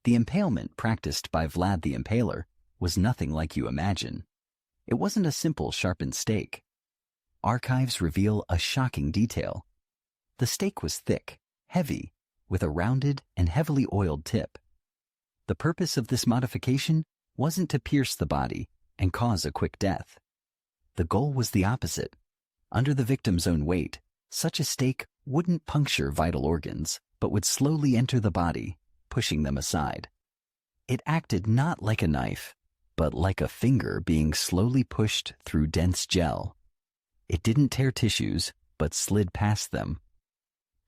The impalement practiced by Vlad the Impaler was nothing like you imagine. It wasn't a simple sharpened stake. Archives reveal a shocking detail. The stake was thick, heavy, with a rounded and heavily oiled tip. The purpose of this modification wasn't to pierce the body and cause a quick death. The goal was the opposite. Under the victim's own weight, such a stake wouldn't puncture vital organs, but would slowly enter the body, pushing them aside. It acted not like a knife, but like a finger being slowly pushed through dense gel. It didn't tear tissues, but slid past them.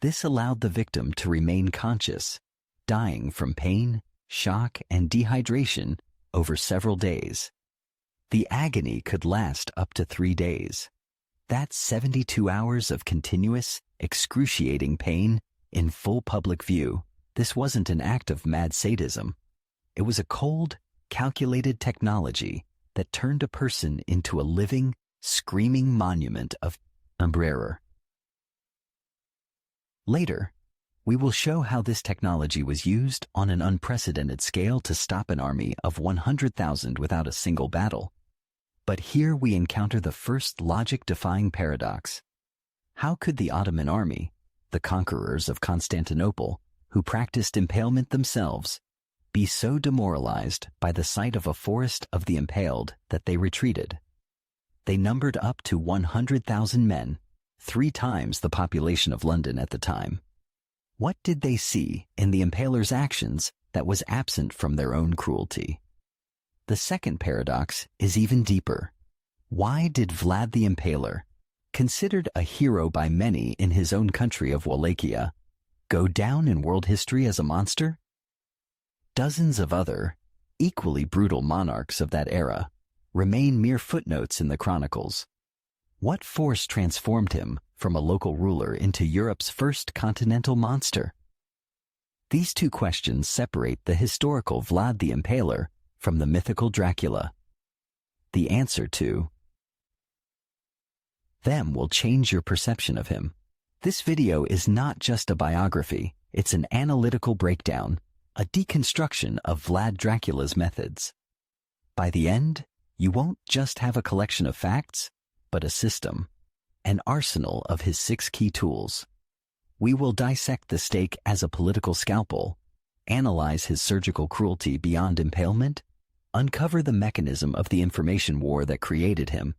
This allowed the victim to remain conscious, dying from pain, shock, and dehydration over several days. The agony could last up to 3 days. That's 72 hours of continuous, excruciating pain in full public view. This wasn't an act of mad sadism. It was a cold, calculated technology that turned a person into a living, screaming monument of terror. Later, we will show how this technology was used on an unprecedented scale to stop an army of 100,000 without a single battle. But here we encounter the first logic-defying paradox. How could the Ottoman army, the conquerors of Constantinople, who practiced impalement themselves, be so demoralized by the sight of a forest of the impaled that they retreated? They numbered up to 100,000 men, 3 times the population of London at the time. What did they see in the impaler's actions that was absent from their own cruelty? The second paradox is even deeper. Why did Vlad the Impaler, considered a hero by many in his own country of Wallachia, go down in world history as a monster? Dozens of other, equally brutal monarchs of that era remain mere footnotes in the chronicles. What force transformed him from a local ruler into Europe's first continental monster? These two questions separate the historical Vlad the Impaler from the mythical Dracula. The answer to them will change your perception of him. This video is not just a biography, it's an analytical breakdown, a deconstruction of Vlad Dracula's methods. By the end, you won't just have a collection of facts, but a system, an arsenal of his 6 key tools. We will dissect the stake as a political scalpel, analyze his surgical cruelty beyond impalement, uncover the mechanism of the information war that created him,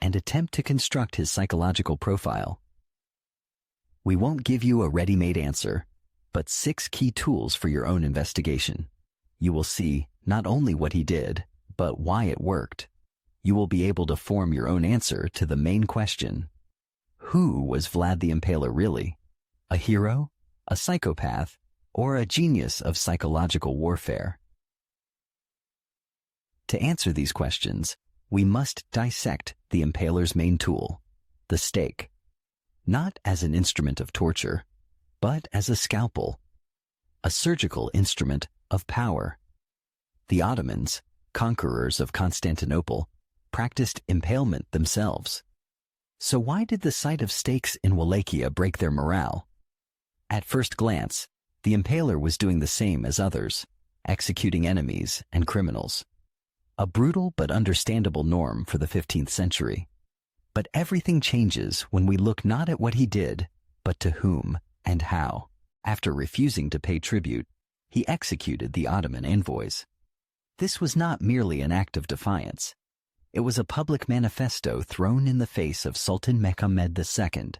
and attempt to construct his psychological profile. We won't give you a ready-made answer, but 6 key tools for your own investigation. You will see not only what he did, but why it worked. You will be able to form your own answer to the main question. Who was Vlad the Impaler really? A hero, a psychopath, or a genius of psychological warfare? To answer these questions, we must dissect the Impaler's main tool, the stake, not as an instrument of torture, but as a scalpel, a surgical instrument of power. The Ottomans, conquerors of Constantinople, practiced impalement themselves. So why did the sight of stakes in Wallachia break their morale? At first glance, the Impaler was doing the same as others, executing enemies and criminals. A brutal but understandable norm for the 15th century. But everything changes when we look not at what he did, but to whom and how. After refusing to pay tribute, he executed the Ottoman envoys. This was not merely an act of defiance. It was a public manifesto thrown in the face of Sultan Mehmed II.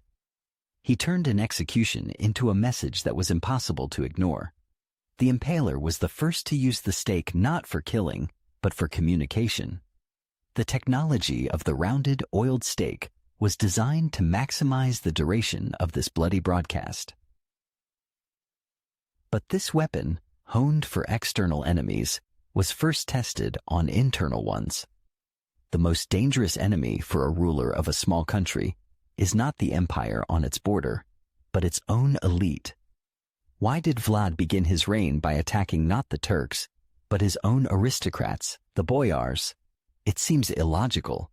He turned an execution into a message that was impossible to ignore. The Impaler was the first to use the stake not for killing, but for communication. The technology of the rounded, oiled stake was designed to maximize the duration of this bloody broadcast. But this weapon, honed for external enemies, was first tested on internal ones. The most dangerous enemy for a ruler of a small country is not the empire on its border, but its own elite. Why did Vlad begin his reign by attacking not the Turks, but his own aristocrats, the boyars? It seems illogical.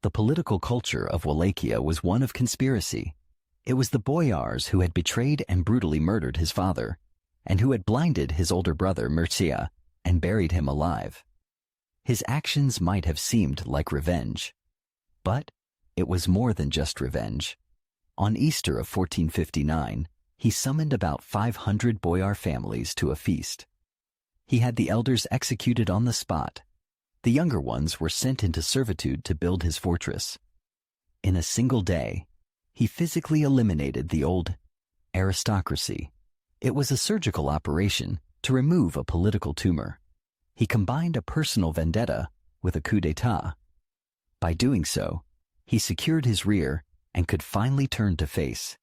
The political culture of Wallachia was one of conspiracy. It was the boyars who had betrayed and brutally murdered his father, and who had blinded his older brother Mircea and buried him alive. His actions might have seemed like revenge, but it was more than just revenge. On Easter of 1459, he summoned about 500 boyar families to a feast. He had the elders executed on the spot. The younger ones were sent into servitude to build his fortress. In a single day, he physically eliminated the old aristocracy. It was a surgical operation to remove a political tumor. He combined a personal vendetta with a coup d'état. By doing so, he secured his rear and could finally turn to face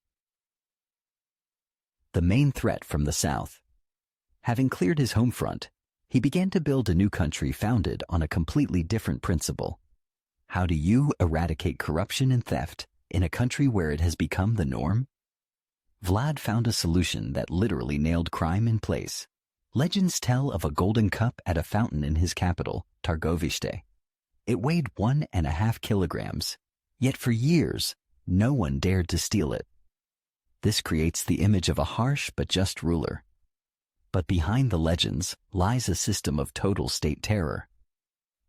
the main threat from the south. Having cleared his home front, he began to build a new country founded on a completely different principle. How do you eradicate corruption and theft in a country where it has become the norm? Vlad found a solution that literally nailed crime in place. Legends tell of a golden cup at a fountain in his capital, Targovište. It weighed 1.5 kilograms, yet for years, no one dared to steal it. This creates the image of a harsh but just ruler. But behind the legends lies a system of total state terror.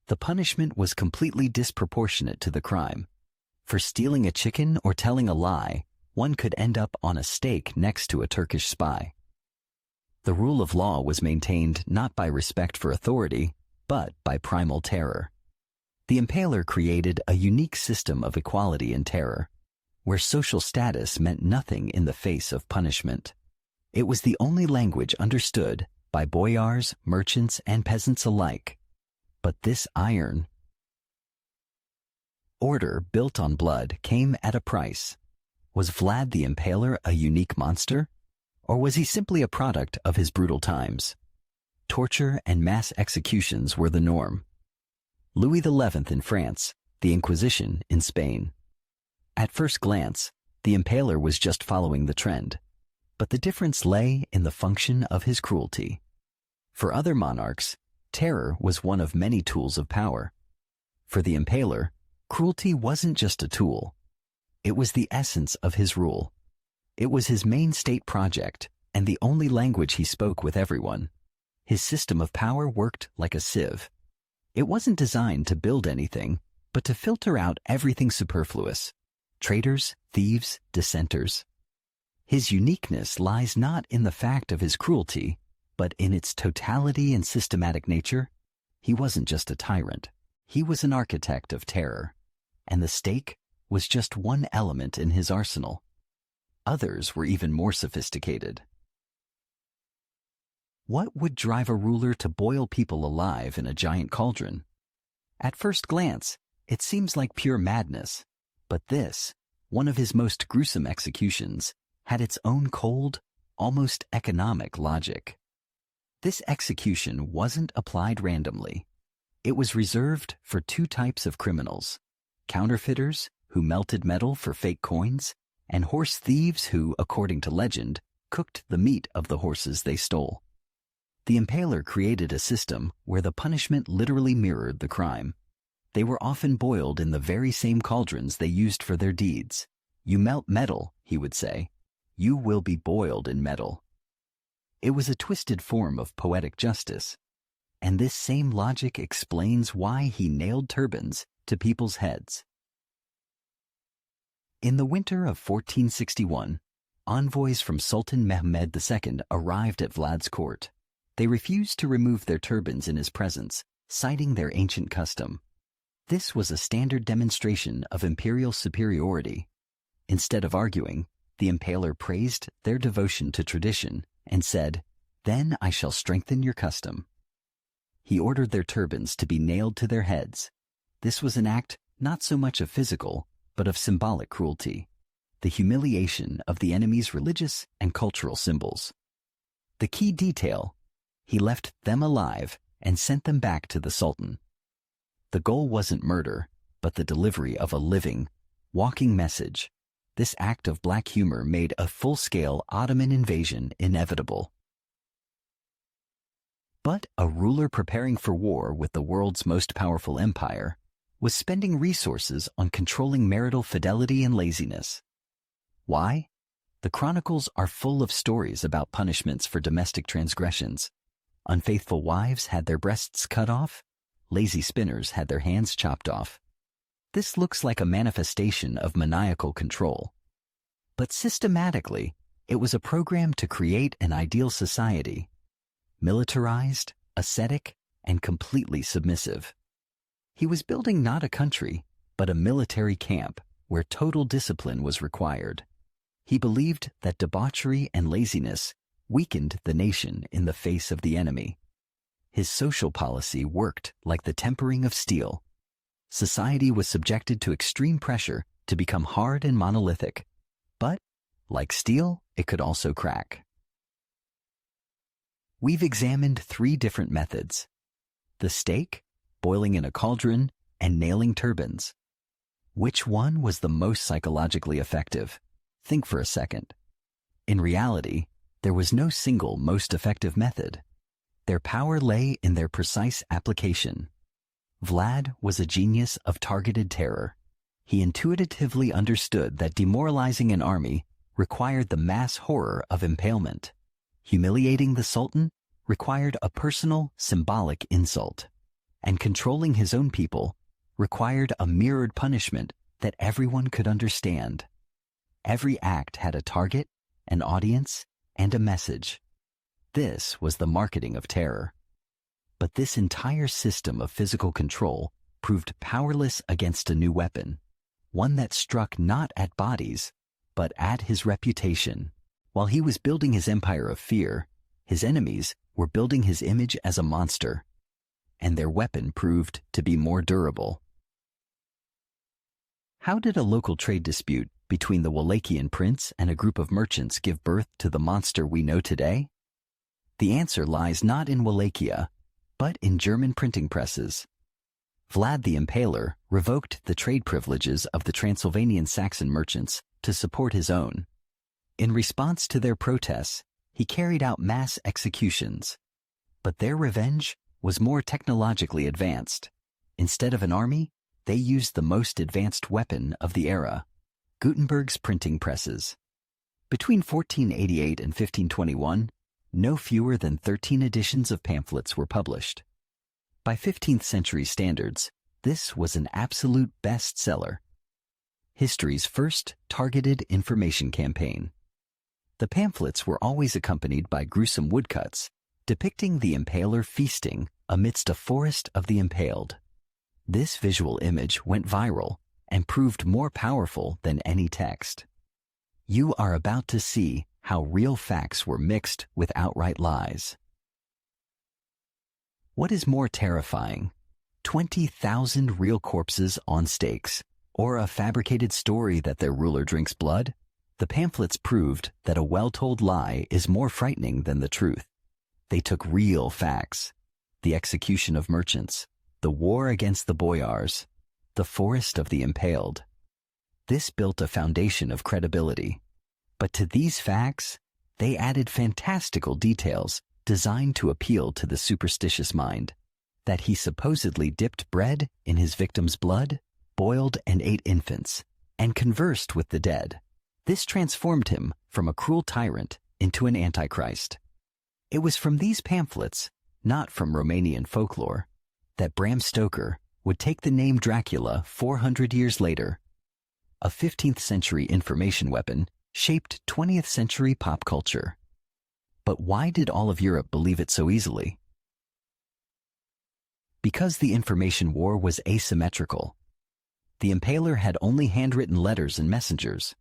The punishment was completely disproportionate to the crime. For stealing a chicken or telling a lie, one could end up on a stake next to a Turkish spy. The rule of law was maintained not by respect for authority, but by primal terror. The Impaler created a unique system of equality and terror, where social status meant nothing in the face of punishment. It was the only language understood by boyars, merchants, and peasants alike. But this iron order built on blood came at a price. Was Vlad the Impaler a unique monster? Or was he simply a product of his brutal times? Torture and mass executions were the norm. Louis XI in France, the Inquisition in Spain. At first glance, the Impaler was just following the trend, but the difference lay in the function of his cruelty. For other monarchs, terror was one of many tools of power. For the Impaler, cruelty wasn't just a tool. It was the essence of his rule. It was his main state project and the only language he spoke with everyone. His system of power worked like a sieve. It wasn't designed to build anything, but to filter out everything superfluous: traitors, thieves, dissenters. His uniqueness lies not in the fact of his cruelty, but in its totality and systematic nature. He wasn't just a tyrant. He was an architect of terror. And the stake was just one element in his arsenal. Others were even more sophisticated. What would drive a ruler to boil people alive in a giant cauldron? At first glance, it seems like pure madness. But this, one of his most gruesome executions, had its own cold, almost economic logic. This execution wasn't applied randomly. It was reserved for two types of criminals: counterfeiters, who melted metal for fake coins, and horse thieves who, according to legend, cooked the meat of the horses they stole. The Impaler created a system where the punishment literally mirrored the crime. They were often boiled in the very same cauldrons they used for their deeds. You melt metal, he would say. You will be boiled in metal. It was a twisted form of poetic justice. And this same logic explains why he nailed turbans to people's heads. In the winter of 1461, envoys from Sultan Mehmed II arrived at Vlad's court. They refused to remove their turbans in his presence, citing their ancient custom. This was a standard demonstration of imperial superiority. Instead of arguing, the Impaler praised their devotion to tradition and said, "Then I shall strengthen your custom." He ordered their turbans to be nailed to their heads. This was an act not so much of physical, but of symbolic cruelty, the humiliation of the enemy's religious and cultural symbols. The key detail: he left them alive and sent them back to the Sultan. The goal wasn't murder, but the delivery of a living, walking message. This act of black humor made a full-scale Ottoman invasion inevitable. But a ruler preparing for war with the world's most powerful empire was spending resources on controlling marital fidelity and laziness. Why? The chronicles are full of stories about punishments for domestic transgressions. Unfaithful wives had their breasts cut off. Lazy spinners had their hands chopped off. This looks like a manifestation of maniacal control. But systematically, it was a program to create an ideal society. Militarized, ascetic, and completely submissive. He was building not a country, but a military camp where total discipline was required. He believed that debauchery and laziness weakened the nation in the face of the enemy. His social policy worked like the tempering of steel. Society was subjected to extreme pressure to become hard and monolithic. But, like steel, it could also crack. We've examined 3 different methods: the stake, boiling in a cauldron, and nailing turbans. Which one was the most psychologically effective? Think for a second. In reality, there was no single most effective method. Their power lay in their precise application. Vlad was a genius of targeted terror. He intuitively understood that demoralizing an army required the mass horror of impalement. Humiliating the Sultan required a personal, symbolic insult. And controlling his own people required a mirrored punishment that everyone could understand. Every act had a target, an audience, and a message. This was the marketing of terror. But this entire system of physical control proved powerless against a new weapon, one that struck not at bodies, but at his reputation. While he was building his empire of fear, his enemies were building his image as a monster, and their weapon proved to be more durable. How did a local trade dispute between the Wallachian prince and a group of merchants give birth to the monster we know today? The answer lies not in Wallachia, but in German printing presses. Vlad the Impaler revoked the trade privileges of the Transylvanian Saxon merchants to support his own. In response to their protests, he carried out mass executions. But their revenge was more technologically advanced. Instead of an army, they used the most advanced weapon of the era, Gutenberg's printing presses. Between 1488 and 1521, no fewer than 13 editions of pamphlets were published. By 15th century standards, this was an absolute bestseller. History's first targeted information campaign. The pamphlets were always accompanied by gruesome woodcuts, depicting the impaler feasting amidst a forest of the impaled. This visual image went viral and proved more powerful than any text. You are about to see how real facts were mixed with outright lies. What is more terrifying, 20,000 real corpses on stakes, or a fabricated story that their ruler drinks blood? The pamphlets proved that a well-told lie is more frightening than the truth. They took real facts: the execution of merchants, the war against the boyars, the forest of the impaled. This built a foundation of credibility. But to these facts, they added fantastical details designed to appeal to the superstitious mind. That he supposedly dipped bread in his victim's blood, boiled and ate infants, and conversed with the dead. This transformed him from a cruel tyrant into an antichrist. It was from these pamphlets, not from Romanian folklore, that Bram Stoker would take the name Dracula 400 years later. A 15th century information weapon shaped 20th century pop culture. But why did all of Europe believe it so easily? Because the information war was asymmetrical. The Impaler had only handwritten letters and messengers.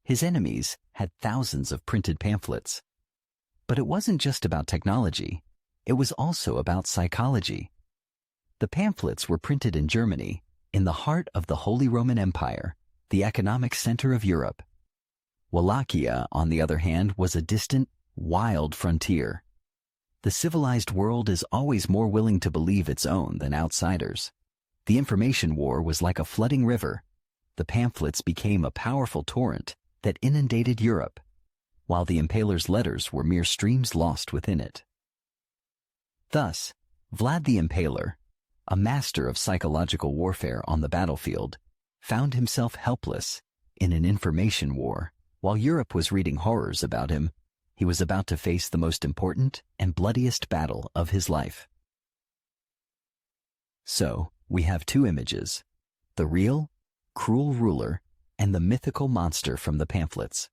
His enemies had thousands of printed pamphlets. But it wasn't just about technology. It was also about psychology. The pamphlets were printed in Germany, in the heart of the Holy Roman Empire, the economic center of Europe. Wallachia, on the other hand, was a distant, wild frontier. The civilized world is always more willing to believe its own than outsiders. The information war was like a flooding river. The pamphlets became a powerful torrent that inundated Europe, while the Impaler's letters were mere streams lost within it. Thus, Vlad the Impaler, a master of psychological warfare on the battlefield, found himself helpless in an information war While Europe was reading horrors about him, he was about to face the most important and bloodiest battle of his life. So, we have two images: the real, cruel ruler and the mythical monster from the pamphlets.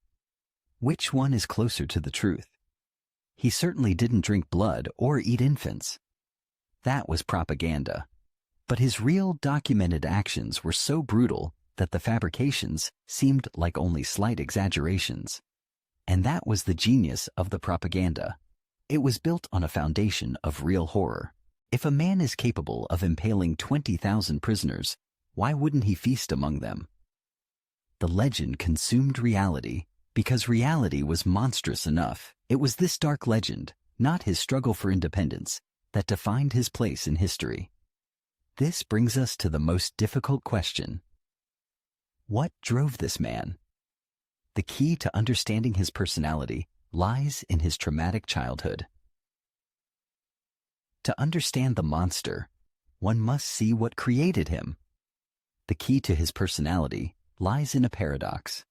Which one is closer to the truth? He certainly didn't drink blood or eat infants. That was propaganda. But his real documented actions were so brutal that the fabrications seemed like only slight exaggerations. And that was the genius of the propaganda. It was built on a foundation of real horror. If a man is capable of impaling 20,000 prisoners, why wouldn't he feast among them? The legend consumed reality because reality was monstrous enough. It was this dark legend, not his struggle for independence, that defined his place in history. This brings us to the most difficult question. What drove this man? The key to understanding his personality lies in his traumatic childhood. To understand the monster, one must see what created him. The key to his personality lies in a paradox.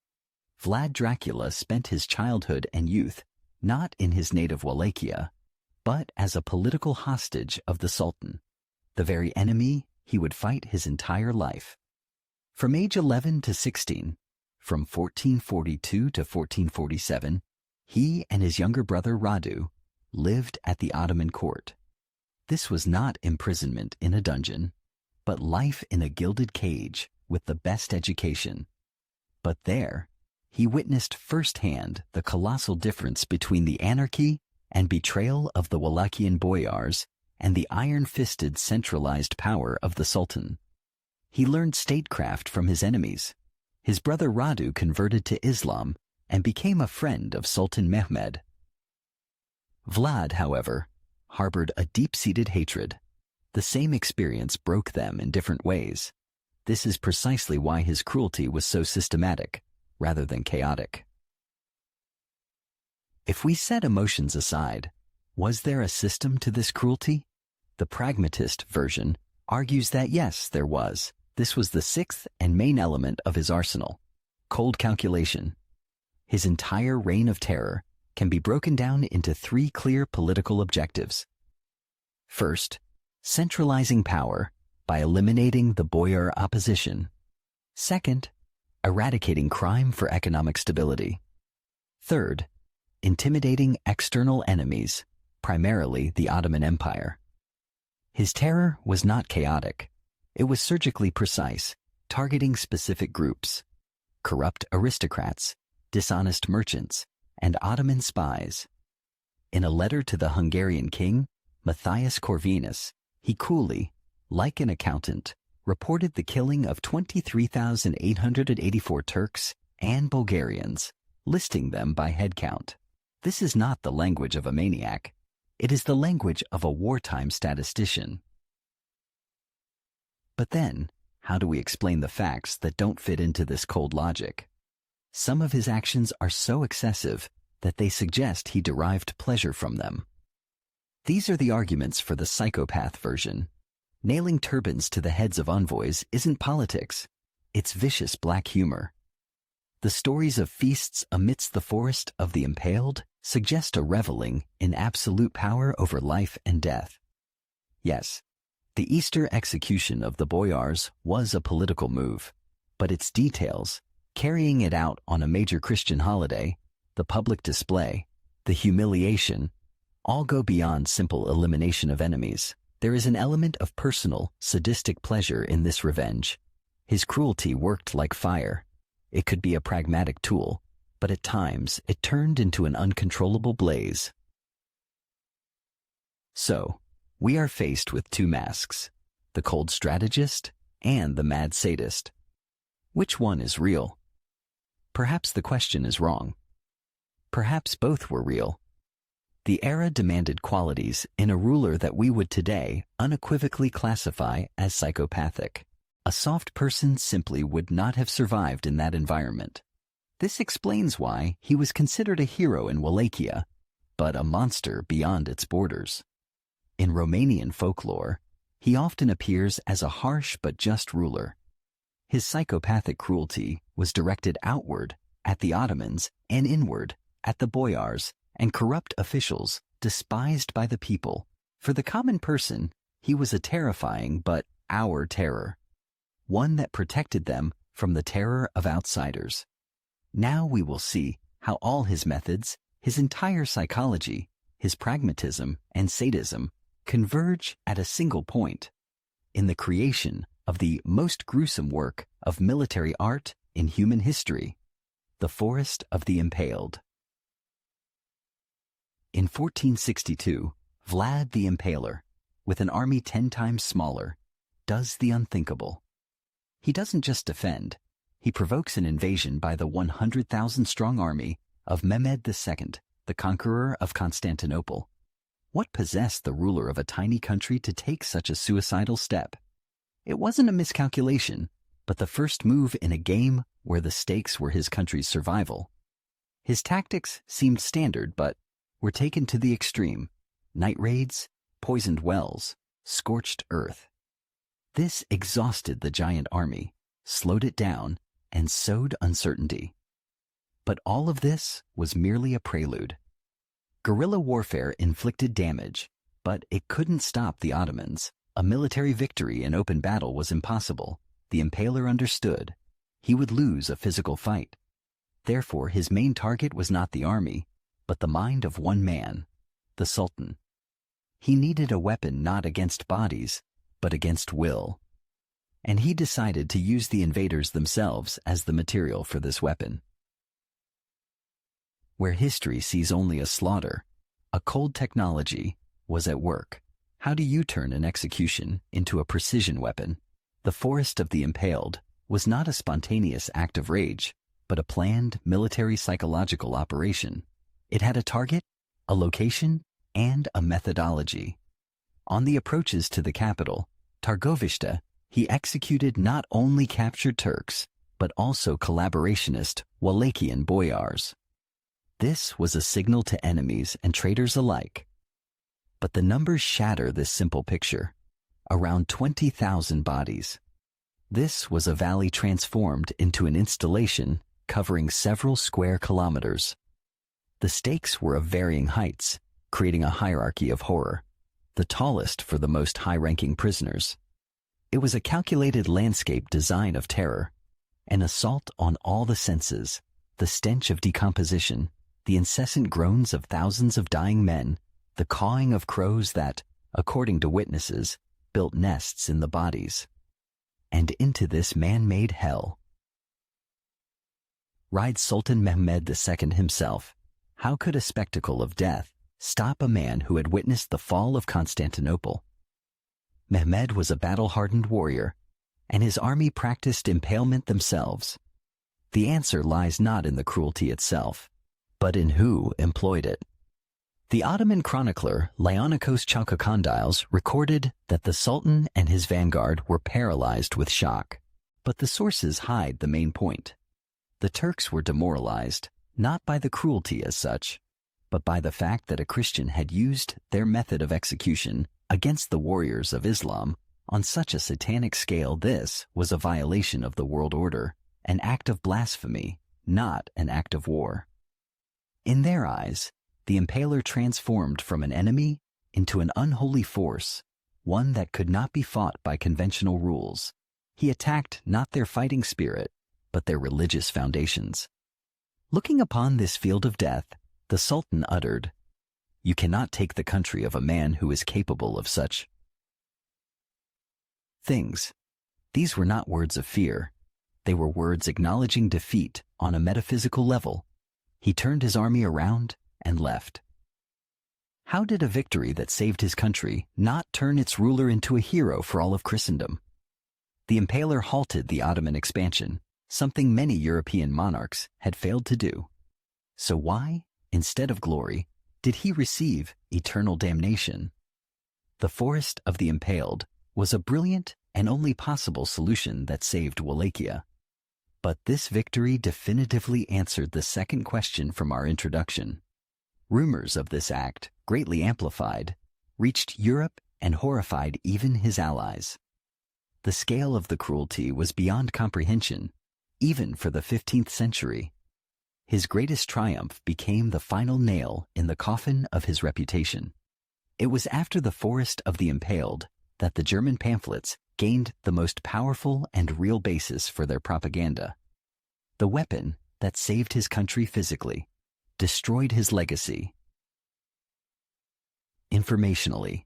Vlad Dracula spent his childhood and youth not in his native Wallachia, but as a political hostage of the Sultan, the very enemy he would fight his entire life. From age 11 to 16, from 1442 to 1447, he and his younger brother Radu lived at the Ottoman court. This was not imprisonment in a dungeon, but life in a gilded cage with the best education. But there, he witnessed firsthand the colossal difference between the anarchy and betrayal of the Wallachian boyars and the iron-fisted centralized power of the Sultan. He learned statecraft from his enemies. His brother Radu converted to Islam and became a friend of Sultan Mehmed. Vlad, however, harbored a deep-seated hatred. The same experience broke them in different ways. This is precisely why his cruelty was so systematic, rather than chaotic. If we set emotions aside, was there a system to this cruelty? The pragmatist version argues that yes, there was. This was the sixth and main element of his arsenal: cold calculation. His entire reign of terror can be broken down into three clear political objectives. First, centralizing power by eliminating the boyar opposition. Second, eradicating crime for economic stability. Third, intimidating external enemies, primarily the Ottoman Empire. His terror was not chaotic. It was surgically precise, targeting specific groups: corrupt aristocrats, dishonest merchants, and Ottoman spies. In a letter to the Hungarian king, Matthias Corvinus, he coolly, like an accountant, reported the killing of 23,884 Turks and Bulgarians, listing them by head count. This is not the language of a maniac. It is the language of a wartime statistician. But then, how do we explain the facts that don't fit into this cold logic? Some of his actions are so excessive that they suggest he derived pleasure from them. These are the arguments for the psychopath version. Nailing turbans to the heads of envoys isn't politics. It's vicious black humor. The stories of feasts amidst the forest of the Impaled suggest a reveling in absolute power over life and death. Yes, the Easter execution of the boyars was a political move, but its details, carrying it out on a major Christian holiday, the public display, the humiliation, all go beyond simple elimination of enemies. There is an element of personal, sadistic pleasure in this revenge. His cruelty worked like fire. It could be a pragmatic tool, but at times it turned into an uncontrollable blaze. So, we are faced with two masks: the cold strategist and the mad sadist. Which one is real? Perhaps the question is wrong. Perhaps both were real. The era demanded qualities in a ruler that we would today unequivocally classify as psychopathic. A soft person simply would not have survived in that environment. This explains why he was considered a hero in Wallachia, but a monster beyond its borders. In Romanian folklore, he often appears as a harsh but just ruler. His psychopathic cruelty was directed outward, at the Ottomans, and inward, at the boyars and corrupt officials despised by the people. For the common person, he was a terrifying but our terror, one that protected them from the terror of outsiders. Now we will see how all his methods, his entire psychology, his pragmatism and sadism converge at a single point, in the creation of the most gruesome work of military art in human history, the Forest of the Impaled. In 1462, Vlad the Impaler, with an army 10 times smaller, does the unthinkable. He doesn't just defend, he provokes an invasion by the 100,000-strong army of Mehmed II, the conqueror of Constantinople. What possessed the ruler of a tiny country to take such a suicidal step? It wasn't a miscalculation, but the first move in a game where the stakes were his country's survival. His tactics seemed standard, but were taken to the extreme. Night raids, poisoned wells, scorched earth. This exhausted the giant army, slowed it down, and sowed uncertainty. But all of this was merely a prelude. Guerrilla warfare inflicted damage, but it couldn't stop the Ottomans. A military victory in open battle was impossible. The Impaler understood. He would lose a physical fight. Therefore, his main target was not the army, but the mind of one man, the Sultan. He needed a weapon not against bodies, but against will. And he decided to use the invaders themselves as the material for this weapon. Where history sees only a slaughter, a cold technology was at work. How do you turn an execution into a precision weapon? The Forest of the Impaled was not a spontaneous act of rage, but a planned military psychological operation. It had a target, a location, and a methodology. On the approaches to the capital, Targovishte, he executed not only captured Turks, but also collaborationist Wallachian boyars. This was a signal to enemies and traitors alike. But the numbers shatter this simple picture. Around 20,000 bodies. This was a valley transformed into an installation covering several square kilometers. The stakes were of varying heights, creating a hierarchy of horror, the tallest for the most high-ranking prisoners. It was a calculated landscape design of terror, an assault on all the senses, the stench of decomposition, the incessant groans of thousands of dying men, the cawing of crows that, according to witnesses, built nests in the bodies. And into this man-made hell rides Sultan Mehmed II himself. How could a spectacle of death stop a man who had witnessed the fall of Constantinople? Mehmed was a battle-hardened warrior, and his army practiced impalement themselves. The answer lies not in the cruelty itself, but in who employed it. The Ottoman chronicler Leonikos Chalkokondyles recorded that the Sultan and his vanguard were paralyzed with shock. But the sources hide the main point. The Turks were demoralized, not by the cruelty as such, but by the fact that a Christian had used their method of execution against the warriors of Islam on such a satanic scale. This was a violation of the world order, an act of blasphemy, not an act of war. In their eyes, the Impaler transformed from an enemy into an unholy force, one that could not be fought by conventional rules. He attacked not their fighting spirit, but their religious foundations. Looking upon this field of death, the Sultan uttered, "You cannot take the country of a man who is capable of such things." These were not words of fear. They were words acknowledging defeat on a metaphysical level. He turned his army around and left. How did a victory that saved his country not turn its ruler into a hero for all of Christendom? The Impaler halted the Ottoman expansion, something many European monarchs had failed to do. So why, instead of glory, did he receive eternal damnation? The Forest of the Impaled was a brilliant and only possible solution that saved Wallachia. But this victory definitively answered the second question from our introduction. Rumors of this act, greatly amplified, reached Europe and horrified even his allies. The scale of the cruelty was beyond comprehension, even for the 15th century. His greatest triumph became the final nail in the coffin of his reputation. It was after the Forest of the Impaled that the German pamphlets gained the most powerful and real basis for their propaganda. The weapon that saved his country physically, destroyed his legacy. Informationally,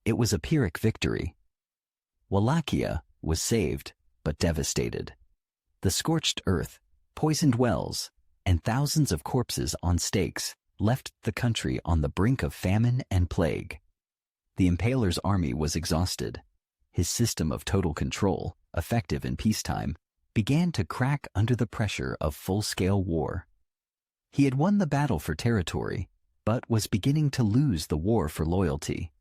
it was a Pyrrhic victory. Wallachia was saved, but devastated. The scorched earth, poisoned wells, and thousands of corpses on stakes left the country on the brink of famine and plague. The Impaler's army was exhausted. His system of total control, effective in peacetime, began to crack under the pressure of full-scale war. He had won the battle for territory, but was beginning to lose the war for loyalty.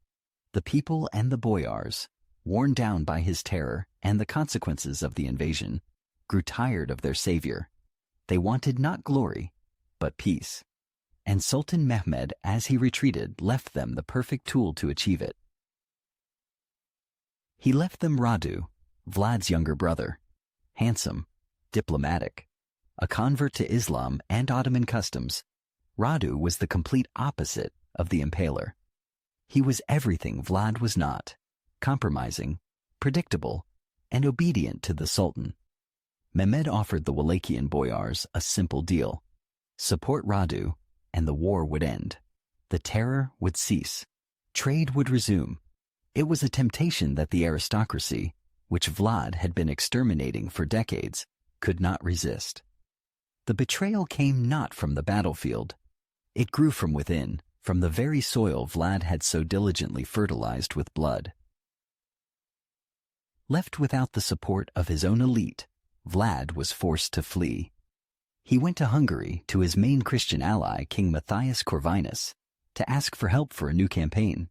The people and the boyars, worn down by his terror and the consequences of the invasion, grew tired of their savior. They wanted not glory, but peace. And Sultan Mehmed, as he retreated, left them the perfect tool to achieve it. He left them Radu, Vlad's younger brother, handsome, diplomatic, a convert to Islam and Ottoman customs. Radu was the complete opposite of the Impaler. He was everything Vlad was not, compromising, predictable, and obedient to the Sultan. Mehmed offered the Wallachian boyars a simple deal: support Radu, and the war would end. The terror would cease. Trade would resume. It was a temptation that the aristocracy, which Vlad had been exterminating for decades, could not resist. The betrayal came not from the battlefield. It grew from within, from the very soil Vlad had so diligently fertilized with blood. Left without the support of his own elite, Vlad was forced to flee. He went to Hungary to his main Christian ally, King Matthias Corvinus, to ask for help for a new campaign.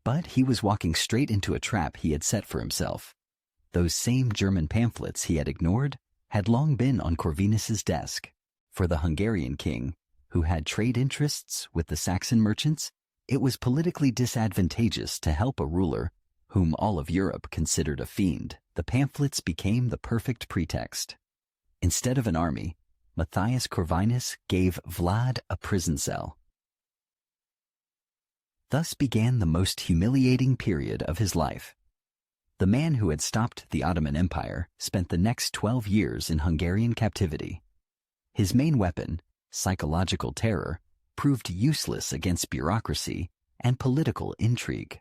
But he was walking straight into a trap he had set for himself. Those same German pamphlets he had ignored had long been on Corvinus's desk. For the Hungarian king, who had trade interests with the Saxon merchants, it was politically disadvantageous to help a ruler whom all of Europe considered a fiend. The pamphlets became the perfect pretext. Instead of an army, Matthias Corvinus gave Vlad a prison cell. Thus began the most humiliating period of his life. The man who had stopped the Ottoman Empire spent the next 12 years in Hungarian captivity. His main weapon, psychological terror, proved useless against bureaucracy and political intrigue.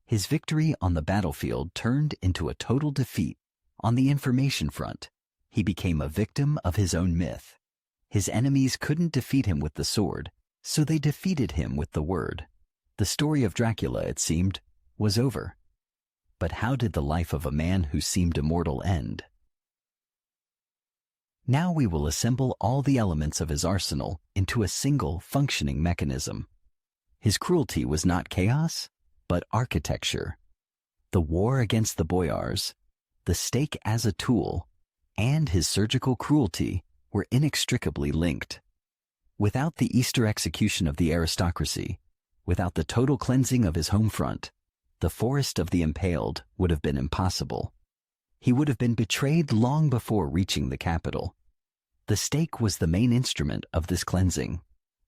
His victory on the battlefield turned into a total defeat. On the information front, he became a victim of his own myth. His enemies couldn't defeat him with the sword, so they defeated him with the word. The story of Dracula, it seemed, was over. But how did the life of a man who seemed immortal end? Now we will assemble all the elements of his arsenal into a single functioning mechanism. His cruelty was not chaos, but architecture. The war against the boyars, the stake as a tool, and his surgical cruelty were inextricably linked. Without the Easter execution of the aristocracy, without the total cleansing of his home front, the Forest of the Impaled would have been impossible. He would have been betrayed long before reaching the capital. The stake was the main instrument of this cleansing,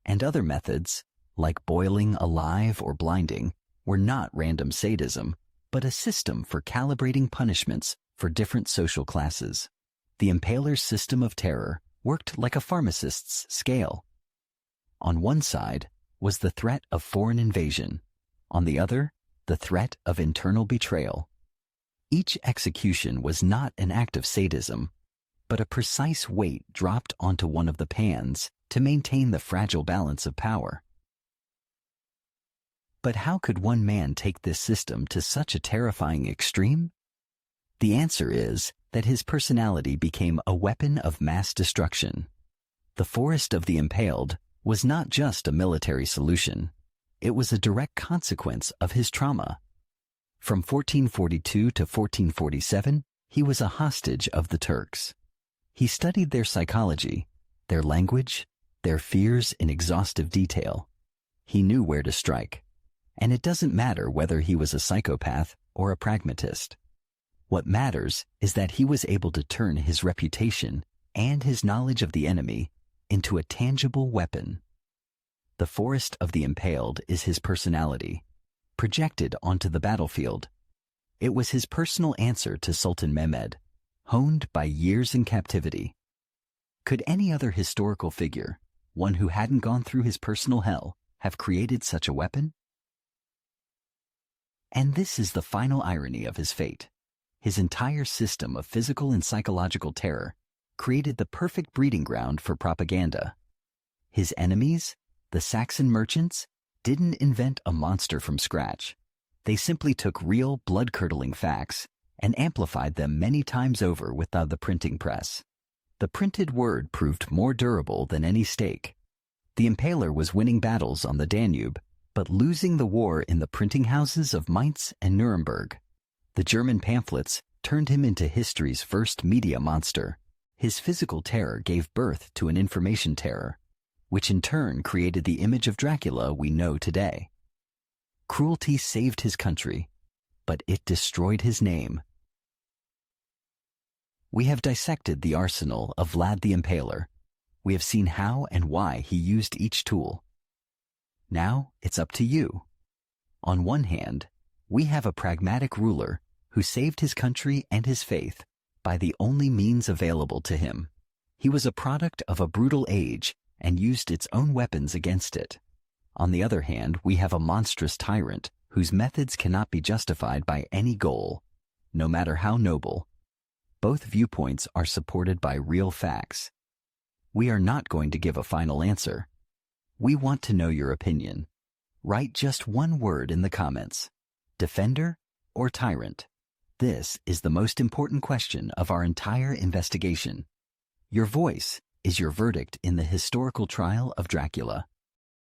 and other methods, like boiling alive or blinding, were not random sadism, but a system for calibrating punishments for different social classes. The Impaler's system of terror worked like a pharmacist's scale. On one side was the threat of foreign invasion, on the other, the threat of internal betrayal. Each execution was not an act of sadism, but a precise weight dropped onto one of the pans to maintain the fragile balance of power. But how could one man take this system to such a terrifying extreme? The answer is that his personality became a weapon of mass destruction. The Forest of the Impaled was not just a military solution. It was a direct consequence of his trauma. From 1442 to 1447, he was a hostage of the Turks. He studied their psychology, their language, their fears in exhaustive detail. He knew where to strike. And it doesn't matter whether he was a psychopath or a pragmatist. What matters is that he was able to turn his reputation and his knowledge of the enemy into a tangible weapon. The forest of the Impaled is his personality, projected onto the battlefield. It was his personal answer to Sultan Mehmed, honed by years in captivity. Could any other historical figure, one who hadn't gone through his personal hell, have created such a weapon? And this is the final irony of his fate. His entire system of physical and psychological terror created the perfect breeding ground for propaganda. His enemies, the Saxon merchants, didn't invent a monster from scratch. They simply took real blood-curdling facts and amplified them many times over with the printing press. The printed word proved more durable than any stake. The Impaler was winning battles on the Danube, but losing the war in the printing houses of Mainz and Nuremberg. The German pamphlets turned him into history's first media monster. His physical terror gave birth to an information terror, which in turn created the image of Dracula we know today. Cruelty saved his country, but it destroyed his name. We have dissected the arsenal of Vlad the Impaler. We have seen how and why he used each tool. Now it's up to you. On one hand, we have a pragmatic ruler who saved his country and his faith by the only means available to him. He was a product of a brutal age and used its own weapons against it. On the other hand, we have a monstrous tyrant whose methods cannot be justified by any goal, no matter how noble. Both viewpoints are supported by real facts. We are not going to give a final answer. We want to know your opinion. Write just one word in the comments: defender or tyrant. This is the most important question of our entire investigation. Your voice is your verdict in the historical trial of Dracula.